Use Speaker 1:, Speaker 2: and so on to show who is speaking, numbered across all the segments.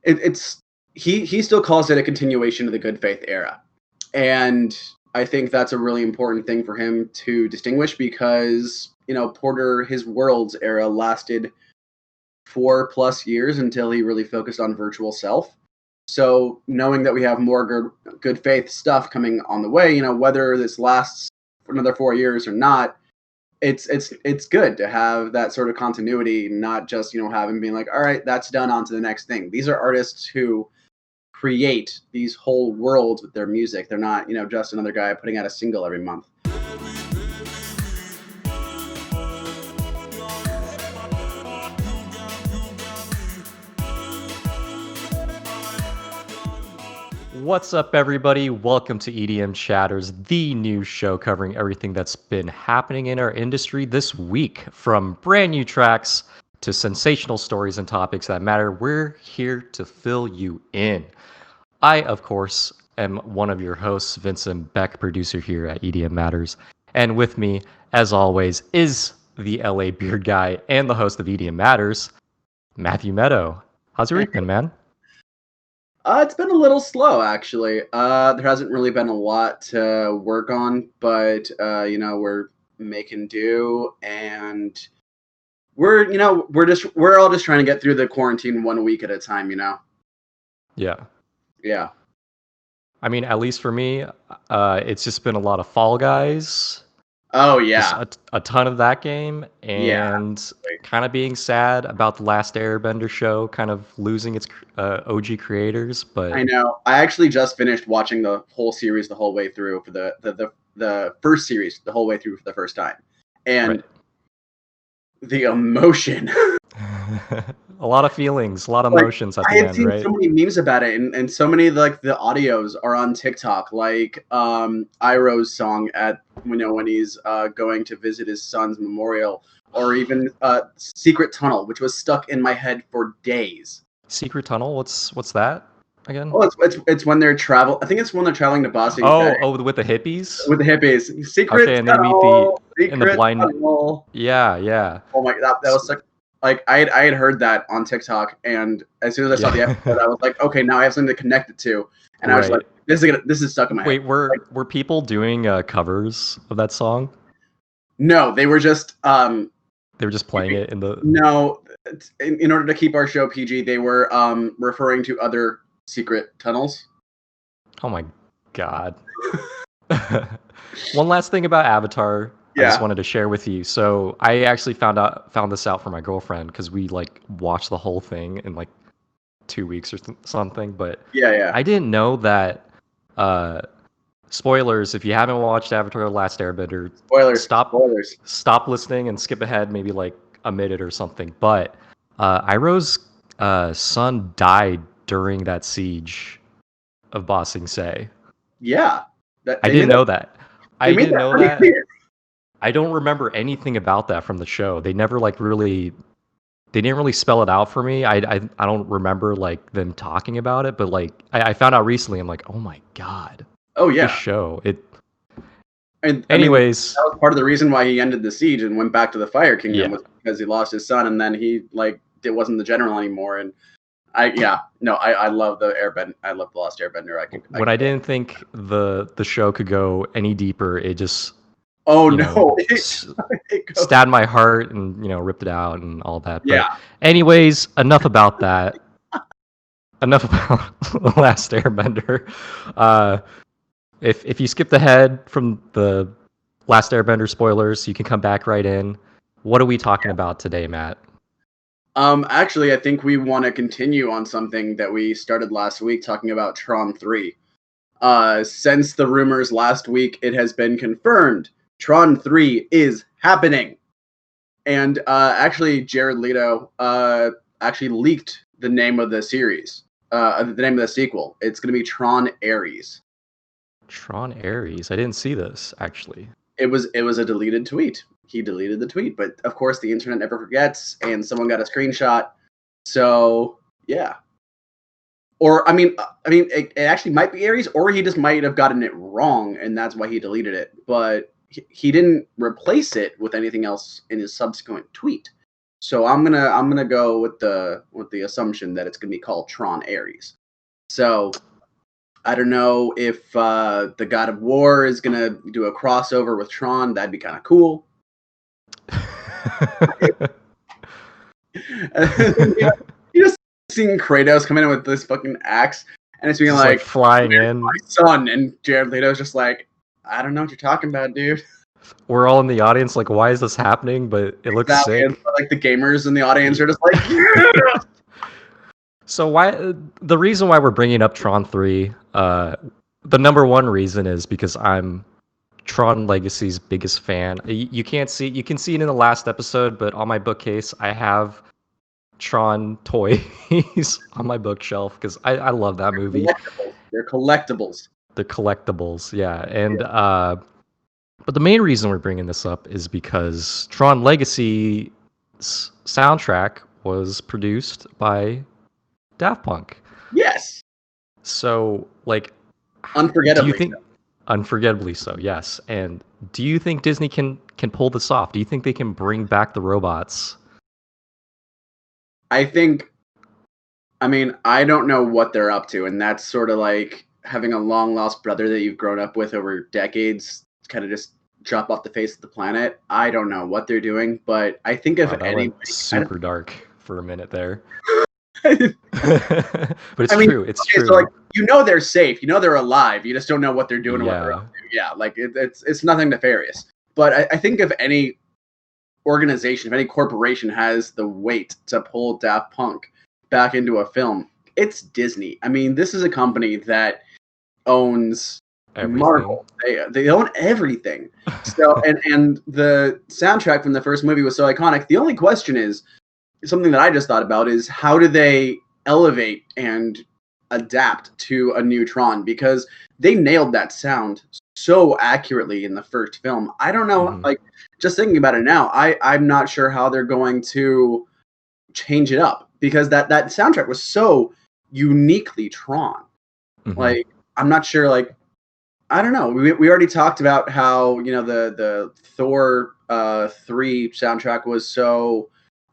Speaker 1: it's he still calls it a continuation of the good faith era, and I think that's a really important thing for him to distinguish because Porter, his Worlds era lasted 4+ years until he really focused on Virtual Self. So knowing that we have more good faith stuff coming on the way, whether this lasts for another 4 years or not, it's good to have that sort of continuity, not just having being like, all right, that's done, on to the next thing. These are artists who create these whole worlds with their music. They're not just another guy putting out a single every month.
Speaker 2: What's up, everybody? Welcome to EDM Chatters, the new show covering everything that's been happening in our industry this week. From brand new tracks to sensational stories and topics that matter, we're here to fill you in. I, of course, am one of your hosts, Vincent Beck, producer here at EDM Matters. And with me, as always, is the LA beard guy and the host of EDM Matters, Matthew Meadow. How's your week been, man?
Speaker 1: It's been a little slow, actually. There hasn't really been a lot to work on, but we're making do, and we're all just trying to get through the quarantine 1 week at a time,
Speaker 2: Yeah. I mean, at least for me, it's just been a lot of Fall Guys.
Speaker 1: Oh yeah,
Speaker 2: just a ton of that game, and kind of being sad about the Last Airbender show kind of losing its OG creators. But
Speaker 1: I know. I actually just finished watching the whole series the whole way through for the first series the whole way through for the first time, and the emotion.
Speaker 2: A lot of feelings, a lot of emotions at the end, right?
Speaker 1: I had seen so many memes about it, and so many the audios are on TikTok, like Iroh's song at when he's going to visit his son's memorial, or even Secret Tunnel, which was stuck in my head for days.
Speaker 2: Secret Tunnel? What's that again?
Speaker 1: Oh, it's when they're I think it's when they're traveling to Boston.
Speaker 2: Oh, with the hippies.
Speaker 1: With the hippies, Secret Tunnel.
Speaker 2: And they meet
Speaker 1: in
Speaker 2: the blind.
Speaker 1: Tunnel.
Speaker 2: Yeah.
Speaker 1: Oh my god, that was like I had heard that on TikTok, and as soon as I saw the episode, I was like, okay, now I have something to connect it to, and I was like, this is stuck in my head.
Speaker 2: Wait, were people doing covers of that song?
Speaker 1: No, they were just
Speaker 2: playing it in the.
Speaker 1: No, in order to keep our show PG, they were referring to other secret tunnels.
Speaker 2: Oh my god. One last thing about Avatar. I just wanted to share with you. So I actually found this out for my girlfriend because we watched the whole thing in 2 weeks or something. But I didn't know that. Spoilers! If you haven't watched Avatar: The Last Airbender, stop listening and skip ahead maybe a minute or something. But Iroh's son died during that siege of Ba Sing Se.
Speaker 1: Yeah,
Speaker 2: I didn't know that. I didn't know that. I don't remember anything about that from the show. They never they didn't really spell it out for me. I don't remember them talking about it, but I found out recently. I'm like, oh my god.
Speaker 1: Oh yeah.
Speaker 2: This show.
Speaker 1: Anyways, that was part of the reason why he ended the siege and went back to the Fire Kingdom was because he lost his son, and then he it wasn't the general anymore. And I love the Airbender. I love the Lost Airbender.
Speaker 2: I didn't think the show could go any deeper, it just stabbed my heart and ripped it out and all that. But anyways, enough about that. Enough about The Last Airbender. If you skipped ahead from the Last Airbender spoilers, you can come back right in. What are we talking about today, Matt?
Speaker 1: Actually, I think we want to continue on something that we started last week, talking about Tron 3. Since the rumors last week, it has been confirmed. Tron 3 is happening. And actually, Jared Leto actually leaked the name of the series, the name of the sequel. It's going to be Tron Ares.
Speaker 2: Tron Ares? I didn't see this, actually.
Speaker 1: It was a deleted tweet. He deleted the tweet, but of course the internet never forgets, and someone got a screenshot. So, yeah. Or, I mean, it actually might be Ares, or he just might have gotten it wrong, and that's why he deleted it. But he didn't replace it with anything else in his subsequent tweet. So I'm gonna go with the assumption that it's gonna be called Tron Ares. So I don't know if the God of War is gonna do a crossover with Tron. That'd be kind of cool. You just seeing Kratos come in with this fucking axe, and it's being
Speaker 2: just like flying in.
Speaker 1: My son, and Jared Leto's just like, I don't know what you're talking about, dude.
Speaker 2: We're all in the audience like, why is this happening? But it looks sick.
Speaker 1: And, like the gamers in the audience are just like, yeah!
Speaker 2: So the reason why we're bringing up Tron 3, the number one reason is because I'm Tron Legacy's biggest fan. You can see it in the last episode, but on my bookcase I have Tron toys on my bookshelf because I love that movie.
Speaker 1: They're collectibles.
Speaker 2: The collectibles, yeah. And but the main reason we're bringing this up is because Tron Legacy's soundtrack was produced by Daft Punk.
Speaker 1: Yes.
Speaker 2: So, like,
Speaker 1: unforgettably.
Speaker 2: Do you think unforgettably so? Yes. And do you think Disney can pull this off? Do you think they can bring back the robots?
Speaker 1: I mean, I don't know what they're up to, and that's sort of like having a long lost brother that you've grown up with over decades kind of just drop off the face of the planet. I don't know what they're doing, but I think if anybody,
Speaker 2: super dark for a minute there. But it's true. It's true.
Speaker 1: So like, they're safe. They're alive. You just don't know what they're doing and what they're up to. Yeah, like it's nothing nefarious. But I think if any organization, if any corporation has the weight to pull Daft Punk back into a film, it's Disney. I mean, this is a company that owns everything. Marvel. They own everything. So and the soundtrack from the first movie was so iconic. The only question is something that I just thought about is how do they elevate and adapt to a new Tron, because they nailed that sound so accurately in the first film. I don't know, like just thinking about it now, I'm not sure how they're going to change it up, because that soundtrack was so uniquely Tron. Like, I'm not sure, like, I don't know. We already talked about how, the Thor 3 soundtrack was so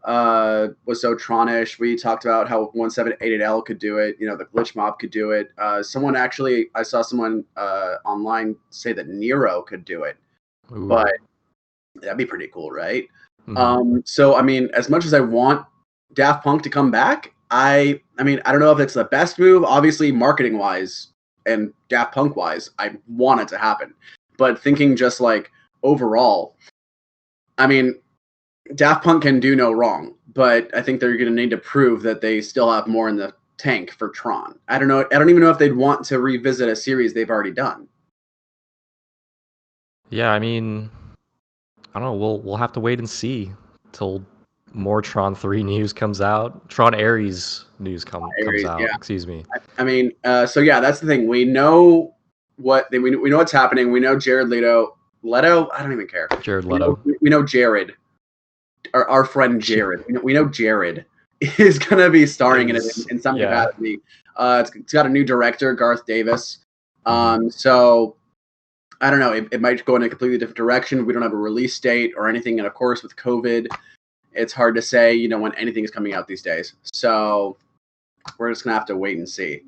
Speaker 1: Tronish. We talked about how 1788L could do it. The Glitch Mob could do it. I saw someone online say that Nero could do it. Ooh. But that'd be pretty cool, right? So I mean, as much as I want Daft Punk to come back, I mean, I don't know if it's the best move. Obviously, marketing wise and Daft Punk wise, I want it to happen. But thinking just like overall, I mean, Daft Punk can do no wrong, but I think they're going to need to prove that they still have more in the tank for Tron. I don't know. I don't even know if they'd want to revisit a series they've already done.
Speaker 2: Yeah, I mean, I don't know. We'll have to wait and see till more Tron 3 news comes out. Tron Ares news comes out. Yeah. Excuse me.
Speaker 1: I mean, so yeah, that's the thing. We know we know what's happening. We know Jared Leto. I don't even care.
Speaker 2: Jared Leto.
Speaker 1: We know Jared. Our friend Jared. We know Jared is going to be starring in it in some capacity. It's got a new director, Garth Davis. So I don't know. It might go in a completely different direction. We don't have a release date or anything. And of course, with COVID, it's hard to say, when anything is coming out these days. So we're just going to have to wait and see.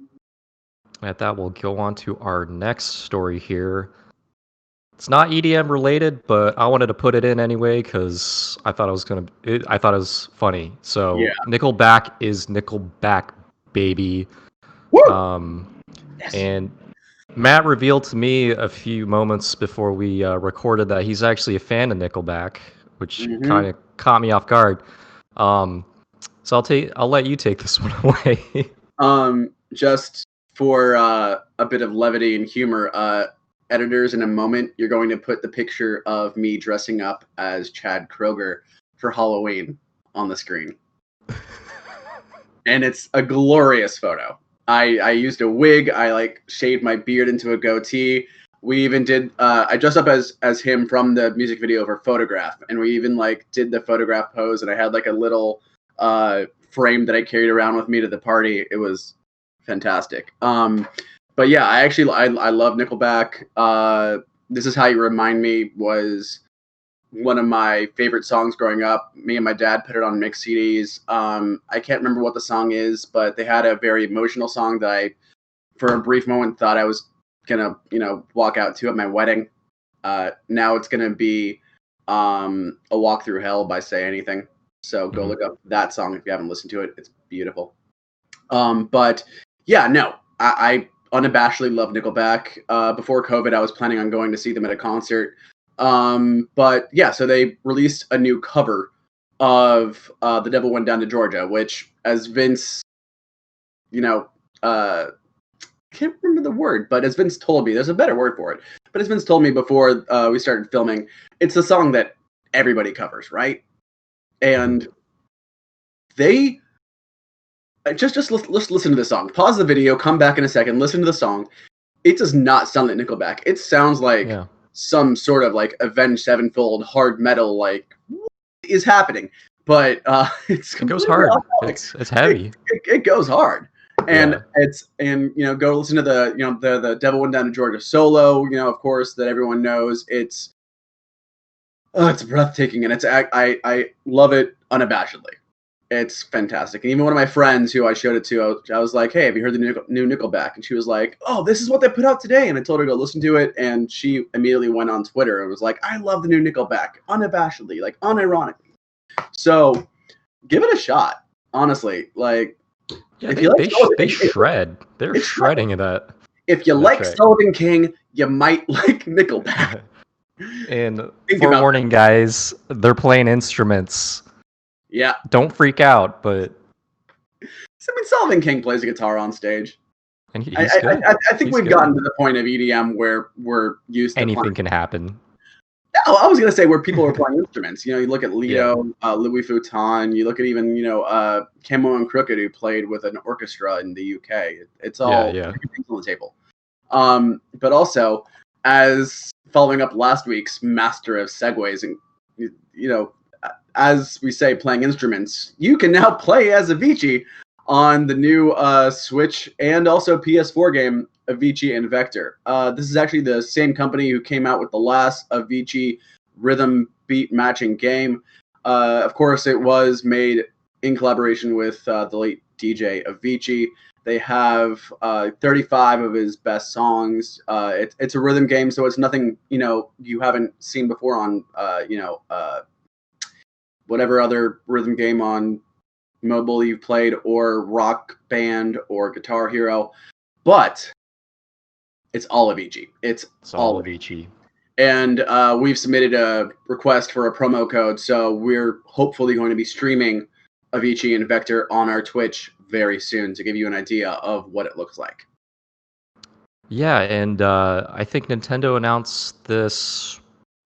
Speaker 2: At that, we'll go on to our next story here. It's not EDM related, but I wanted to put it in anyway because I thought it was funny. So yeah. Nickelback is Nickelback, baby. Woo! Yes. And Matt revealed to me a few moments before we recorded that he's actually a fan of Nickelback, which kind of caught me off guard. So I'll let you take this one away.
Speaker 1: Just for a bit of levity and humor, editors, in a moment, you're going to put the picture of me dressing up as Chad Kroeger for Halloween on the screen. And it's a glorious photo. I used a wig. I shaved my beard into a goatee. We even did, I dressed up as him from the music video for Photograph. And we even did the photograph pose, and I had a little frame that I carried around with me to the party. It was fantastic. But yeah, I love Nickelback. This Is How You Remind Me was one of my favorite songs growing up. Me and my dad put it on mix CDs. I can't remember what the song is, but they had a very emotional song that I, for a brief moment, thought I was gonna, walk out to at my wedding. Now it's gonna be A Walk Through Hell by Say Anything. So go look up that song if you haven't listened to it. It's beautiful. But yeah, no, I unabashedly love Nickelback. Before COVID, I was planning on going to see them at a concert. But yeah, so they released a new cover of The Devil Went Down to Georgia, which, as Vince, can't remember the word, but as Vince told me, there's a better word for it. But as Vince told me before we started filming, it's a song that everybody covers, right? And they just listen to the song. Pause the video, come back in a second, listen to the song. It does not sound like Nickelback. It sounds like some sort of like Avenged Sevenfold hard metal, like what is happening? But it
Speaker 2: goes hard. It's heavy.
Speaker 1: It goes hard. And go listen to the Devil Went Down to Georgia solo, of course, that everyone knows. It's breathtaking, and I love it unabashedly. It's fantastic. And even one of my friends who I showed it to, I was like, hey, have you heard the new Nickelback? And she was like, oh, this is what they put out today. And I told her to go listen to it, and she immediately went on Twitter and was like, I love the new Nickelback, unabashedly, like unironically. So give it a shot, honestly. Like,
Speaker 2: yeah, they shred. They're shredding in that.
Speaker 1: If you like track. Sullivan King, you might like Nickelback.
Speaker 2: And forewarning, guys, they're playing instruments.
Speaker 1: Yeah.
Speaker 2: Don't freak out, but
Speaker 1: Sullivan King plays a guitar on stage.
Speaker 2: And he's good.
Speaker 1: I think we've gotten to the point of EDM where we're used to
Speaker 2: anything can happen.
Speaker 1: No, I was gonna say where people are playing instruments. You look at Lido, Louis Vuitton. You look at even Camo and Crooked, who played with an orchestra in the UK. It's all on the table. But also, as following up last week's master of segues, and as we say, playing instruments, you can now play as Avicii on the new Switch and also PS4 game, Avicii Invector. This is actually the same company who came out with the last Avicii rhythm beat matching game. Of course, it was made in collaboration with the late DJ Avicii. They have 35 of his best songs. It's a rhythm game, so it's nothing you haven't seen before on whatever other rhythm game on mobile you've played, or Rock Band or Guitar Hero, but it's all Avicii. It's all Avicii. And we've submitted a request for a promo code, so we're hopefully going to be streaming Avicii Invector on our Twitch very soon to give you an idea of what it looks like.
Speaker 2: Yeah, and I think Nintendo announced this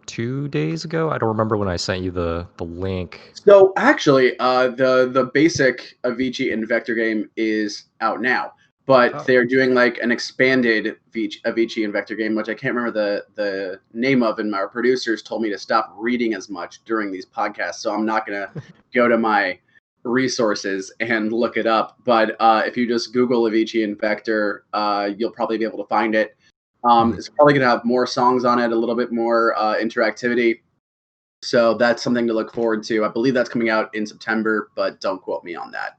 Speaker 2: 2 days ago. I don't remember when I sent you the link.
Speaker 1: So actually, the basic Avicii Invector game is out now, but they're doing like an expanded Avicii Invector game, which I can't remember the name of, and my producers told me to stop reading as much during these podcasts, so I'm not gonna go to my resources and look it up. But if you just Google Avicii Invector, you'll probably be able to find it. It's probably going to have more songs on it, a little bit more interactivity. So that's something to look forward to. I believe that's coming out in September, but don't quote me on that.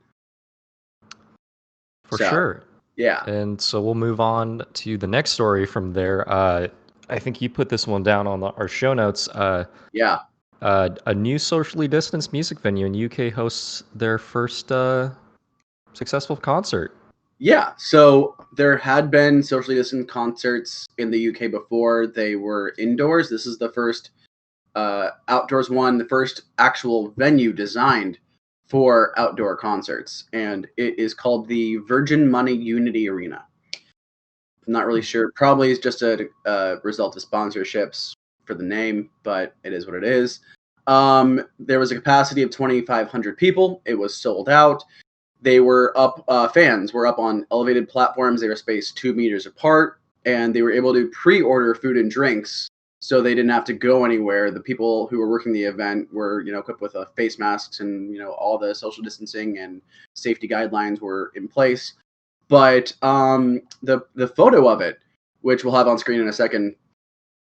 Speaker 2: For sure.
Speaker 1: Yeah.
Speaker 2: And so we'll move on to the next story from there. I think you put this one down on our show notes.
Speaker 1: Yeah.
Speaker 2: A new socially distanced music venue in UK hosts their first successful concert.
Speaker 1: Yeah, so there had been socially distant concerts in the UK before. They were indoors. This is the first outdoors one, the first actual venue designed for outdoor concerts. And it is called the Virgin Money Unity Arena. I'm not really sure. Probably is just a result of sponsorships for the name, but it is what it is. There was a capacity of 2,500 people. It was sold out. They were up, fans were up on elevated platforms. They were spaced 2 meters apart, and they were able to pre-order food and drinks, so they didn't have to go anywhere. The people who were working the event were, equipped with face masks, and all the social distancing and safety guidelines were in place. But the photo of it, which we'll have on screen in a second,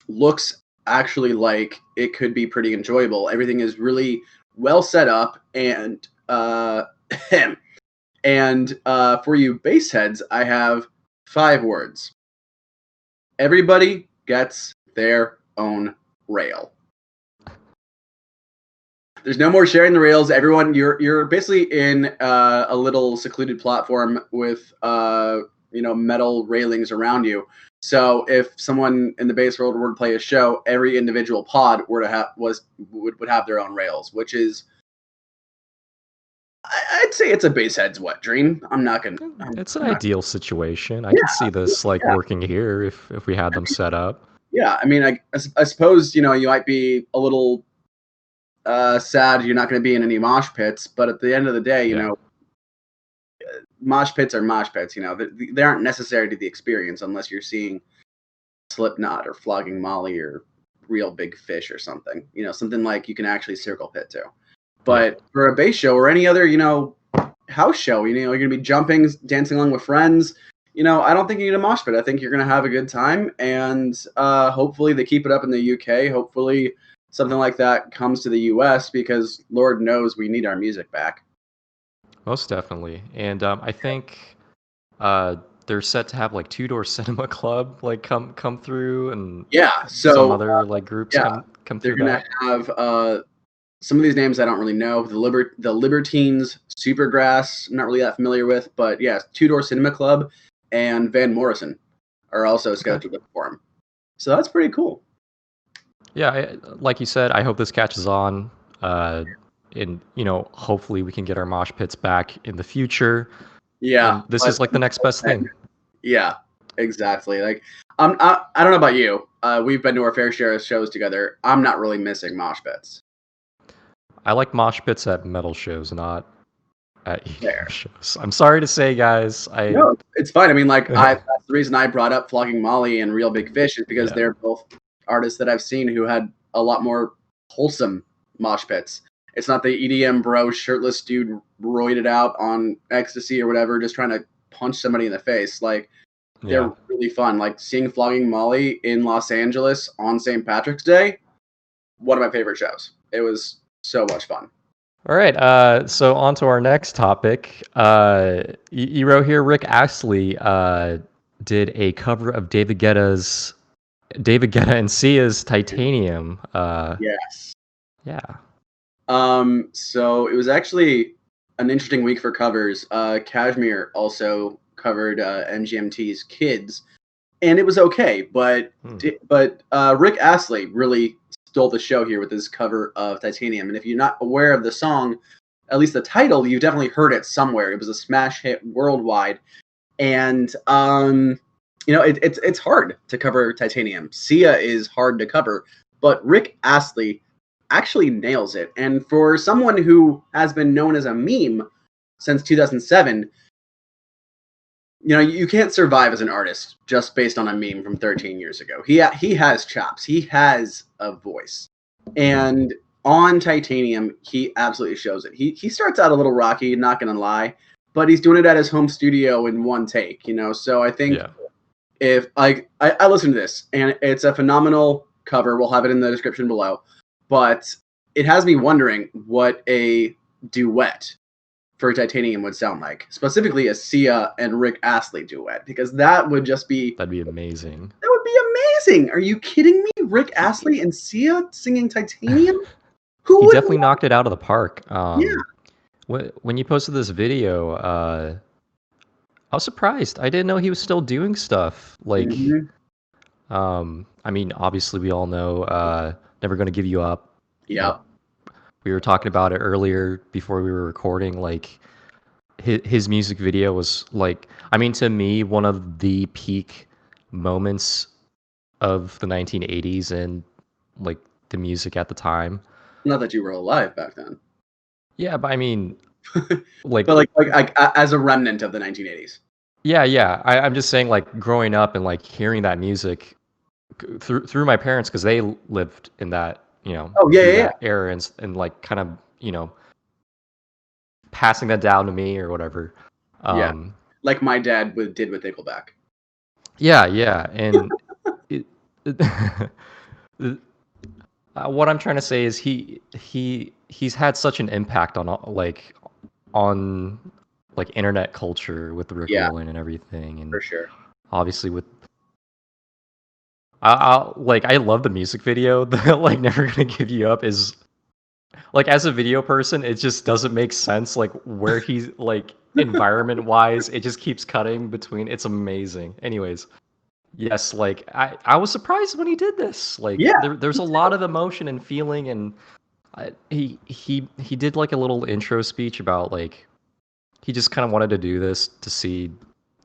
Speaker 1: looks actually like it could be pretty enjoyable. Everything is really well set up, and for you bass heads, I have 5 words. Everybody gets their own rail. There's no more sharing the rails. Everyone, you're basically in a little secluded platform with metal railings around you. So if someone in the bass world were to play a show, every individual pod would have their own rails, which is, I'd say it's a bass head's wet dream.
Speaker 2: It's an ideal situation. I could see this working here if we had them set up.
Speaker 1: Yeah, I mean, I suppose you might be a little sad you're not going to be in any mosh pits, but at the end of the day, mosh pits are mosh pits. They aren't necessary to the experience unless you're seeing Slipknot or Flogging Molly or Real Big Fish or something. Something like you can actually circle pit to. But for a bass show or any other, house show, you're going to be jumping, dancing along with friends. I don't think you need a mosh pit. I think you're going to have a good time, and hopefully they keep it up in the UK. Hopefully something like that comes to the US, because Lord knows we need our music back.
Speaker 2: Most definitely. And I think they're set to have Two Door Cinema Club come through, and
Speaker 1: so
Speaker 2: some other groups come through.
Speaker 1: They're gonna have some of these names I don't really know. The Libertines, Supergrass, I'm not really that familiar with, but yeah, Two Door Cinema Club and Van Morrison are also scheduled to perform. So that's pretty cool.
Speaker 2: Yeah, like you said, I hope this catches on. And hopefully we can get our mosh pits back in the future.
Speaker 1: Yeah,
Speaker 2: and this is the next best thing.
Speaker 1: Yeah, exactly. I don't know about you. We've been to our fair share of shows together. I'm not really missing mosh pits.
Speaker 2: I like mosh pits at metal shows, not at EDM shows. I'm sorry to say, guys.
Speaker 1: No, it's fine. I mean, that's the reason I brought up Flogging Molly and Real Big Fish, is because they're both artists that I've seen who had a lot more wholesome mosh pits. It's not the EDM bro shirtless dude roided out on ecstasy or whatever, just trying to punch somebody in the face. They're really fun. Seeing Flogging Molly in Los Angeles on St. Patrick's Day, one of my favorite shows. It was so much fun.
Speaker 2: All right, so on to our next topic. You wrote here, Rick Astley did a cover of David Guetta and Sia's Titanium.
Speaker 1: Yes.
Speaker 2: Yeah.
Speaker 1: So it was actually an interesting week for covers. Kashmir also covered MGMT's Kids, and it was okay, but Rick Astley really stole the show here with his cover of Titanium. And if you're not aware of the song, at least the title, you've definitely heard it somewhere. It was a smash hit worldwide, and it's hard to cover Titanium. Sia is hard to cover, but Rick Astley actually nails it. And for someone who has been known as a meme since 2007, you can't survive as an artist just based on a meme from 13 years ago. He has chops. He has a voice. And on Titanium, he absolutely shows it. He starts out a little rocky, not going to lie, but he's doing it at his home studio in one take, So I think if I listen to this, and it's a phenomenal cover. We'll have it in the description below. But it has me wondering what a duet for Titanium would sound like, specifically a Sia and Rick Astley duet, because that'd be
Speaker 2: amazing.
Speaker 1: That would be amazing. Are you kidding me? Rick Astley and Sia singing Titanium?
Speaker 2: He definitely knocked it out of the park. When you posted this video, I was surprised. I didn't know he was still doing stuff. I mean, obviously we all know Never Gonna Give You Up.
Speaker 1: Yeah.
Speaker 2: We were talking about it earlier before we were recording. His music video was to me, one of the peak moments of the 1980s and the music at the time.
Speaker 1: Not that you were alive back then.
Speaker 2: Yeah, but I mean,
Speaker 1: but as a remnant of the 1980s.
Speaker 2: Yeah. I'm just saying, growing up and hearing that music through my parents, because they lived in that, that era, and kind of, passing that down to me or whatever.
Speaker 1: Like my dad did with Nickelback.
Speaker 2: Yeah, and What I'm trying to say is he's had such an impact on on like internet culture with Rick
Speaker 1: Yeah,
Speaker 2: and everything, and
Speaker 1: for sure.
Speaker 2: obviously with I love the music video. The like Never Gonna Give You Up is like, as a video person, it just doesn't make sense like where he's like environment wise. It just keeps cutting between. It's amazing. Anyways, yes, like I was surprised when he did this. Like
Speaker 1: Yeah,
Speaker 2: there's a lot of emotion and feeling, and he did like a little intro speech about like he just kind of wanted to do this to see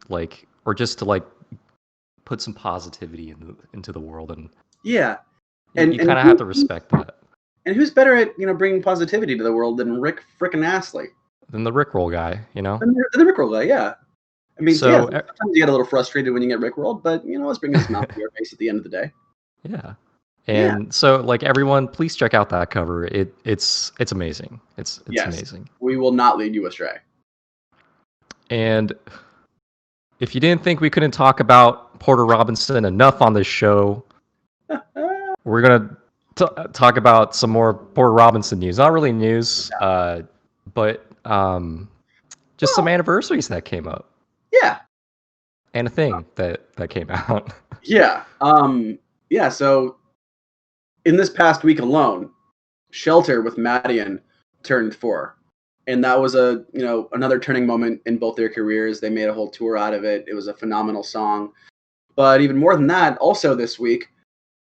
Speaker 2: like or just to like put some positivity into the world, and
Speaker 1: yeah.
Speaker 2: you kind of have to respect that.
Speaker 1: And who's better at bringing positivity to the world than Rick frickin' Astley?
Speaker 2: Than the Rickroll guy, you know.
Speaker 1: Than the Rickroll guy, yeah. I mean, yeah.
Speaker 2: So
Speaker 1: Sometimes you get a little frustrated when you get Rickrolled, but let's bring a smile to your face at the end of the day.
Speaker 2: yeah.
Speaker 1: Yeah.
Speaker 2: And so like everyone, please check out that cover. It's amazing. It's
Speaker 1: Yes.
Speaker 2: amazing.
Speaker 1: We will not lead you astray.
Speaker 2: And if you didn't think we couldn't talk about Porter Robinson enough on this show, we're gonna talk about some more Porter Robinson news. Not really news, but just some anniversaries that came up.
Speaker 1: Yeah.
Speaker 2: And a thing that came out.
Speaker 1: Yeah. Yeah. So in this past week alone, Shelter with Madian turned 4. And that was another turning moment in both their careers. They made a whole tour out of it. It was a phenomenal song. But even more than that, also this week,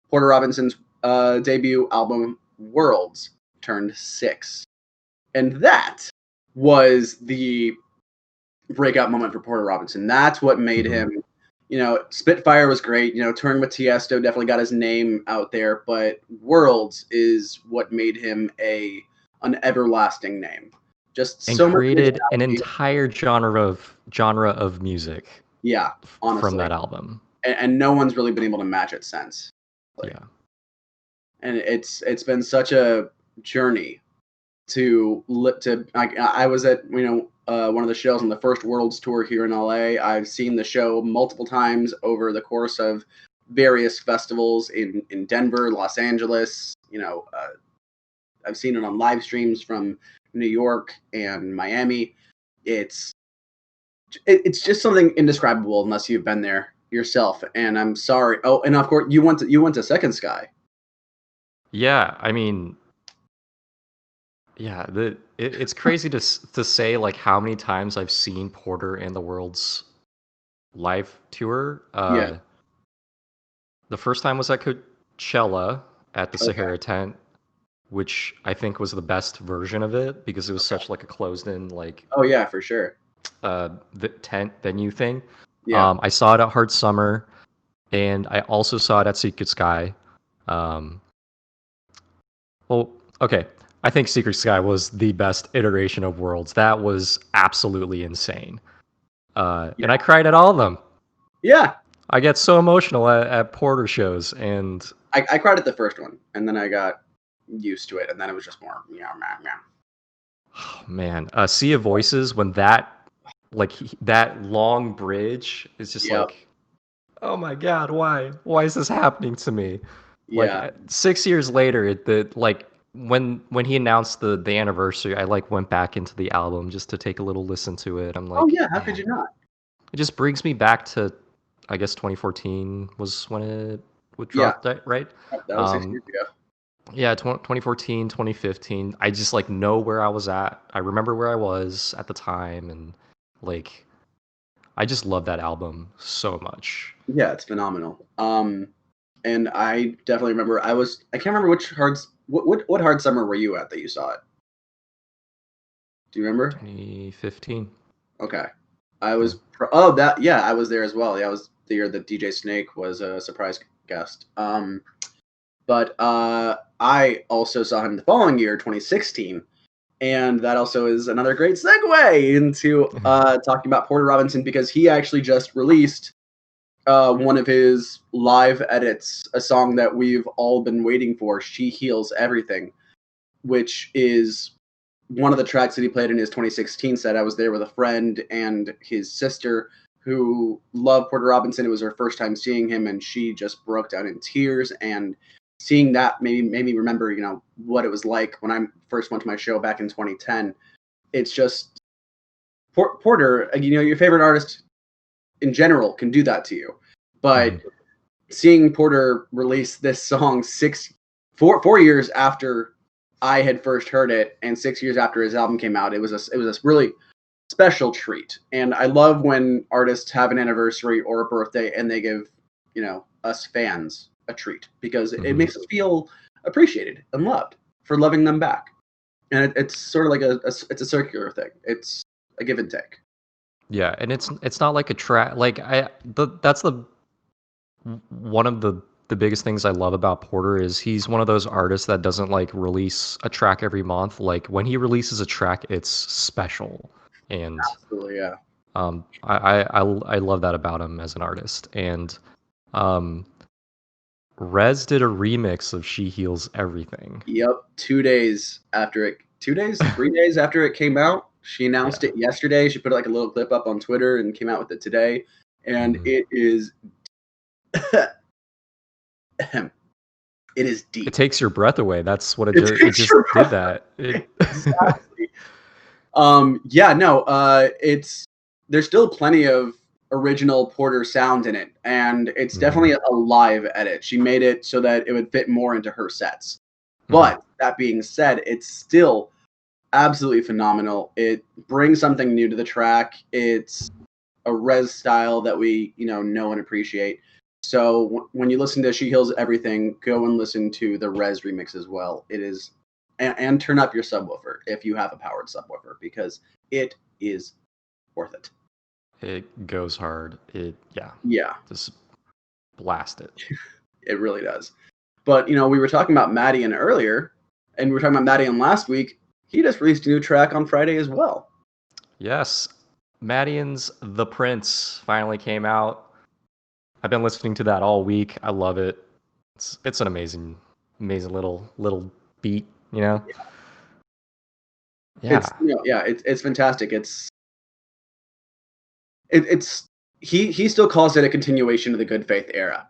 Speaker 1: Porter Robinson's debut album Worlds turned 6. And that was the breakout moment for Porter Robinson. That's what made him, Spitfire was great. Touring with Tiesto definitely got his name out there, but Worlds is what made him an everlasting name. Just
Speaker 2: and
Speaker 1: so
Speaker 2: created
Speaker 1: much
Speaker 2: an entire genre of music.
Speaker 1: Yeah, honestly,
Speaker 2: from that album,
Speaker 1: and no one's really been able to match it since.
Speaker 2: Yeah,
Speaker 1: and it's been such a journey to I was at one of the shows on the first Worlds tour here in LA. I've seen the show multiple times over the course of various festivals in Denver, Los Angeles. I've seen it on live streams from New York and Miami. It's just something indescribable unless you've been there yourself. And I'm sorry. Oh, and of course you went to Second Sky.
Speaker 2: Yeah, I mean, yeah, it's crazy to say like how many times I've seen Porter and the World's live tour.
Speaker 1: Yeah.
Speaker 2: The first time was at Coachella at the Sahara tent, which I think was the best version of it because it was such like a closed-in like.
Speaker 1: Oh yeah, for sure.
Speaker 2: The tent venue thing.
Speaker 1: Yeah.
Speaker 2: I saw it at Hard Summer, and I also saw it at Secret Sky. Well, okay. I think Secret Sky was the best iteration of Worlds. That was absolutely insane. And I cried at all of them.
Speaker 1: Yeah.
Speaker 2: I get so emotional at Porter shows, and
Speaker 1: I cried at the first one, and then I got used to it, and then it was just more
Speaker 2: Oh, man, Sea of Voices, when that that long bridge is just like, oh my god, why is this happening to me?
Speaker 1: Yeah.
Speaker 2: Like 6 years later, when he announced the anniversary, I like went back into the album just to take a little listen to it. I'm like,
Speaker 1: oh yeah, how could you not?
Speaker 2: It just brings me back to, I guess 2014 was when it would drop, right?
Speaker 1: That was 6 years ago.
Speaker 2: Yeah, 2014, 2015. I just like know where I was at. I remember where I was at the time, and like, I just love that album so much.
Speaker 1: Yeah, it's phenomenal. And I definitely remember I can't remember what Hard Summer were you at that you saw it? Do you remember?
Speaker 2: 2015.
Speaker 1: Okay. I was I was there as well. Yeah, I was the year that DJ Snake was a surprise guest. But I also saw him the following year, 2016, and that also is another great segue into talking about Porter Robinson because he actually just released one of his live edits, a song that we've all been waiting for, She Heals Everything, which is one of the tracks that he played in his 2016 set. I was there with a friend and his sister who loved Porter Robinson. It was her first time seeing him, and she just broke down in tears. And seeing that made me remember, what it was like when I first went to my show back in 2010. It's just Porter, your favorite artist in general can do that to you, but seeing Porter release this song 4 years after I had first heard it, and 6 years after his album came out, it was a really special treat. And I love when artists have an anniversary or a birthday and they give, us fans a treat, because it makes us feel appreciated and loved for loving them back. And it's sort of like it's a circular thing. It's a give and take.
Speaker 2: Yeah, and it's not like a track. Like that's one of the biggest things I love about Porter is he's one of those artists that doesn't like release a track every month. Like when he releases a track, it's special, and
Speaker 1: Absolutely, yeah.
Speaker 2: I love that about him as an artist. And Rez did a remix of She Heals Everything.
Speaker 1: Yep, 3 days after it came out. She announced it yesterday. She put like a little clip up on Twitter and came out with it today. And it is it is deep.
Speaker 2: It takes your breath away. That's what it just did that.
Speaker 1: Exactly. There's still plenty of original Porter sound in it, and it's definitely a live edit. She made it so that it would fit more into her sets. But that being said, it's still absolutely phenomenal. It brings something new to the track. It's a Rez style that we, know and appreciate. So when you listen to She Heals Everything, go and listen to the Rez remix as well. It is, and turn up your subwoofer if you have a powered subwoofer, because it is worth it.
Speaker 2: It goes hard. Just blast it.
Speaker 1: It really does. But we were talking about Maddie earlier, and we were talking about Maddie last week. He just released a new track on Friday as well.
Speaker 2: Yes, Maddie's The Prince finally came out. I've been listening to that all week. I love it. It's an amazing little beat, Yeah.
Speaker 1: It's fantastic. He still calls it a continuation of the Good Faith era,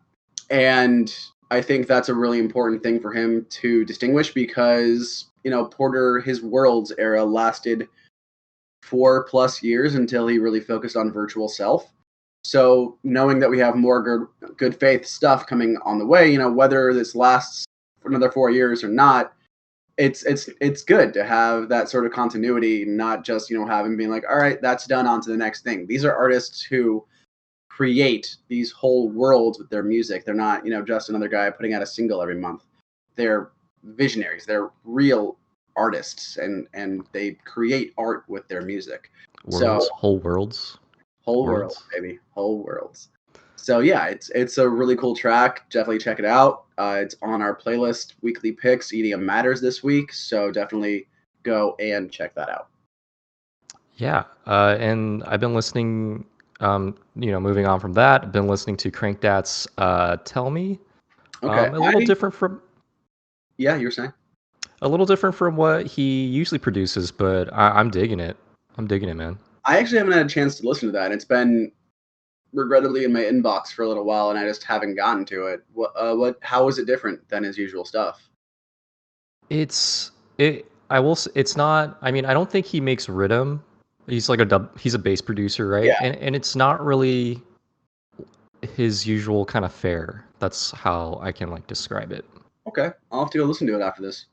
Speaker 1: and I think that's a really important thing for him to distinguish, because Porter, his Worlds era lasted 4+ years until he really focused on Virtual Self. So knowing that we have more good faith stuff coming on the way, whether this lasts for another 4 years or not, it's good to have that sort of continuity, not just have him being like, all right, that's done, on to the next thing. These are artists who create these whole worlds with their music. They're not just another guy putting out a single every month. They're visionaries. They're real artists, and they create art with their music.
Speaker 2: Whole worlds,
Speaker 1: baby, whole worlds. So yeah, it's a really cool track. Definitely check it out. It's on our playlist, Weekly Picks, EDM Matters this week. So definitely go and check that out.
Speaker 2: Yeah, and I've been listening. Moving on from that, I've been listening to Crankdat's "Tell Me."
Speaker 1: Okay,
Speaker 2: a little different from.
Speaker 1: Yeah, you were saying.
Speaker 2: A little different from what he usually produces, but I'm digging it. I'm digging it, man.
Speaker 1: I actually haven't had a chance to listen to that. It's been regrettably in my inbox for a little while, and I just haven't gotten to it. How is it different than his usual stuff?
Speaker 2: It's not. I mean, I don't think he makes rhythm. He's like he's a bass producer, right?
Speaker 1: Yeah.
Speaker 2: And it's not really his usual kind of fare. That's how I can describe it.
Speaker 1: Okay, I'll have to go listen to it after this.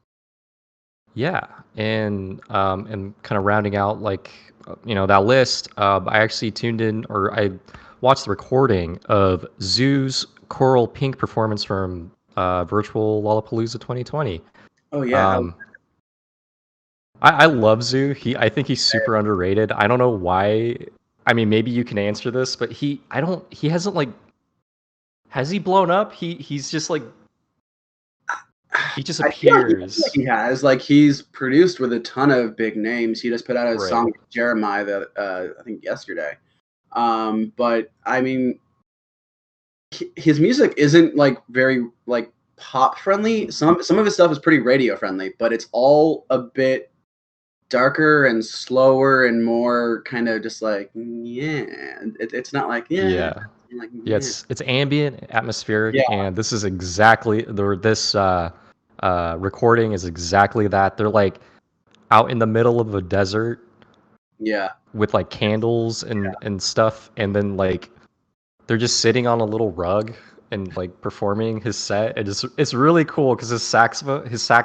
Speaker 2: Yeah, and kind of rounding out that list, I actually tuned in, or I watched the recording of Zoo's Coral Pink performance from Virtual Lollapalooza 2020.
Speaker 1: Oh yeah.
Speaker 2: I love Zoo. I think he's super underrated. I don't know why. I mean, maybe you can answer this, but he hasn't has he blown up? He's just he just appears.
Speaker 1: He has. He's produced with a ton of big names. He just put out a song with Jeremiah that I think yesterday. But I mean, his music isn't very pop friendly. Some of his stuff is pretty radio friendly, but it's all a bit darker and slower and more kind of just it's not I'm like,
Speaker 2: Yeah,
Speaker 1: man.
Speaker 2: it's ambient, atmospheric,
Speaker 1: Yeah,
Speaker 2: and this is exactly this recording is exactly that. They're like out in the middle of a desert
Speaker 1: yeah,
Speaker 2: with like candles and stuff, and then like they're just sitting on a little rug and like performing his set. It's really cool because his sax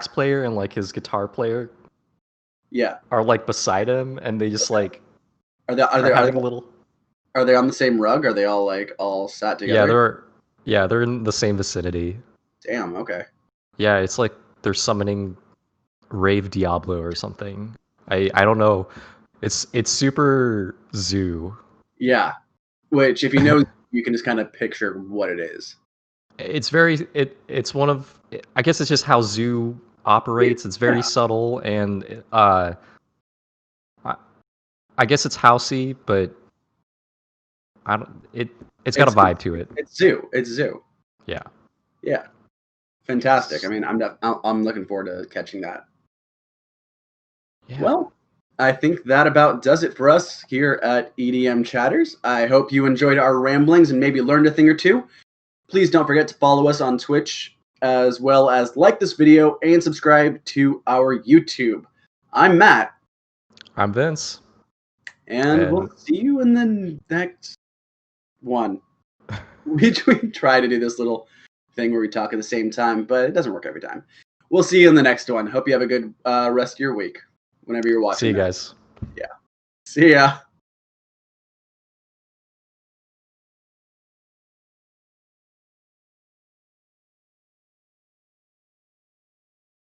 Speaker 2: player and like his guitar player
Speaker 1: yeah.
Speaker 2: are like beside him, and they just like
Speaker 1: Are they are
Speaker 2: are
Speaker 1: they are
Speaker 2: having
Speaker 1: they,
Speaker 2: a little.
Speaker 1: are they on the same rug? Are they all like all sat
Speaker 2: Yeah,
Speaker 1: together?
Speaker 2: they're in the same vicinity.
Speaker 1: Damn. Okay.
Speaker 2: Yeah, it's like they're summoning Rave Diablo or something. I don't know. It's super zoo.
Speaker 1: Yeah. Which, if you know, you can just kind of picture what it is.
Speaker 2: It's very it's one of I guess it's just how zoo operates. It's very
Speaker 1: Yeah.
Speaker 2: subtle and I, I guess it's housey, but I don't it's got a
Speaker 1: It's
Speaker 2: vibe to it.
Speaker 1: it's zoo. It's zoo.
Speaker 2: Yeah.
Speaker 1: Yeah. Fantastic. I mean, I'm looking forward to catching that.
Speaker 2: Yeah.
Speaker 1: Well, I think that about does it for us here at EDM Chatters. I hope you enjoyed our ramblings and maybe learned a thing or two. Please don't forget to follow us on Twitch, as well as like this video and subscribe to our YouTube. I'm Matt,
Speaker 2: I'm Vince.
Speaker 1: and
Speaker 2: And
Speaker 1: we'll see you in the next one. We try to do this little thing where we talk at the same time, but it doesn't work every time. We'll see you in the next one. Hope you have a good rest of your week whenever you're
Speaker 2: see
Speaker 1: watching
Speaker 2: you
Speaker 1: this.
Speaker 2: guys.
Speaker 1: Yeah. See ya.